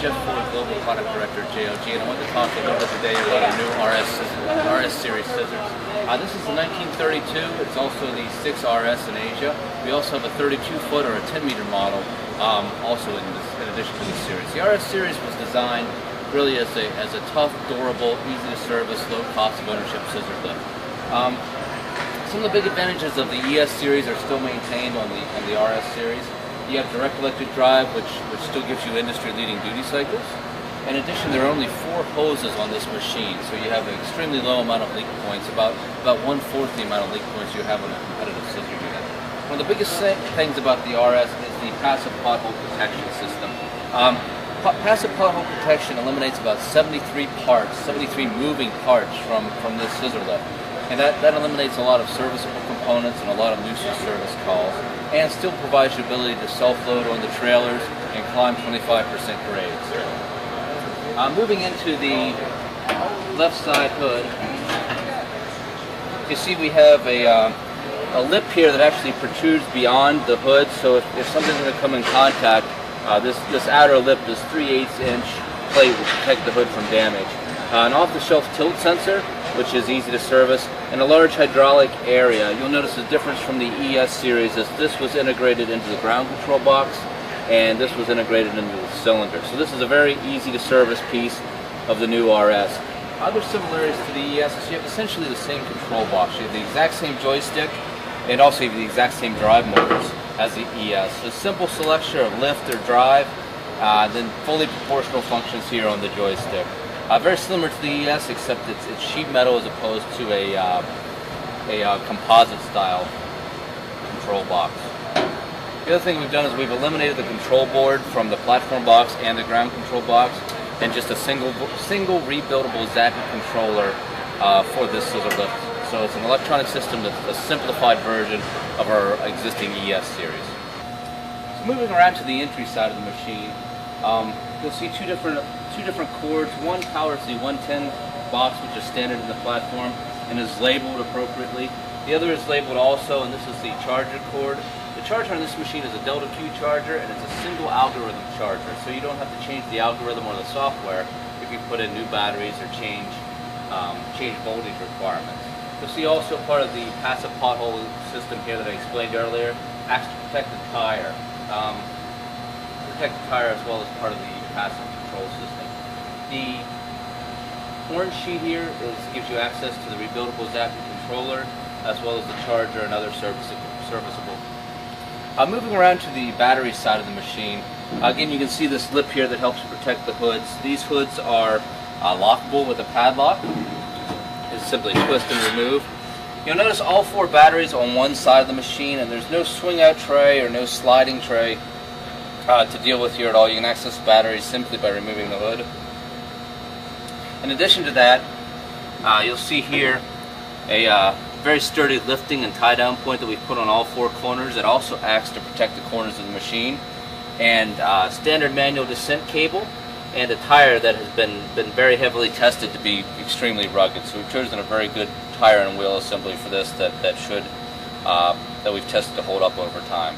Jeff Ford, Global Product Director at JLG, and I want to talk a little bit today about our new RS series scissors. This is the 1932. It's also the 6RS in Asia. We also have a 32-foot or a 10-meter model also in addition to this series. The RS series was designed really as a tough, durable, easy to service, low cost of ownership scissor lift. Some of the big advantages of the ES series are still maintained on the RS series. You have direct electric drive, which still gives you industry-leading duty cycles. In addition, there are only 4 hoses on this machine, so you have an extremely low amount of leak points, about 1/4 the amount of leak points you have on a competitive scissor unit. One of the biggest things about the RS is the passive pothole protection system. Passive pothole protection eliminates about 73 moving parts from this scissor lift. And that eliminates a lot of serviceable components and a lot of nuisance service calls, and still provides you the ability to self-load on the trailers and climb 25% grades. Moving into the left side hood, you see we have a lip here that actually protrudes beyond the hood, so if something's going to come in contact, this outer lip, this 3/8 inch plate will protect the hood from damage. An off-the-shelf tilt sensor, which is easy to service, and a large hydraulic area. You'll notice the difference from the ES series is this was integrated into the ground control box, and this was integrated into the cylinder. So this is a very easy to service piece of the new RS. Other similarities to the ES is you have essentially the same control box. You have the exact same joystick, and also you have the exact same drive motors as the ES. So simple selection of lift or drive, then fully proportional functions here on the joystick. Very similar to the ES, except it's sheet metal as opposed to a composite style control box. The other thing we've done is we've eliminated the control board from the platform box and the ground control box, and just a single rebuildable Zappy controller for this scissor lift. So it's an electronic system that's a simplified version of our existing ES series. So moving around to the entry side of the machine, you'll see two different cords. One powers the 110 box, which is standard in the platform and is labeled appropriately. The other is labeled also, and this is the charger cord. The charger on this machine is a Delta Q charger, and it's a single algorithm charger, so you don't have to change the algorithm or the software if you put in new batteries or change voltage requirements. You'll see also part of the passive pothole system here that I explained earlier acts to protect the tire. As well as part of the passive control system. The orange sheet here gives you access to the rebuildable Zappy controller, as well as the charger and other serviceable. Moving around to the battery side of the machine, again you can see this lip here that helps protect the hoods. These hoods are lockable with a padlock. It's simply twist and remove. You'll notice all 4 batteries on one side of the machine, and there's no swing out tray or no sliding tray to deal with here at all. You can access the batteries simply by removing the hood. In addition to that, you'll see here a very sturdy lifting and tie down point that we've put on all 4 corners. It also acts to protect the corners of the machine, and standard manual descent cable, and a tire that has been very heavily tested to be extremely rugged. So we've chosen a very good tire and wheel assembly for this that we've tested to hold up over time.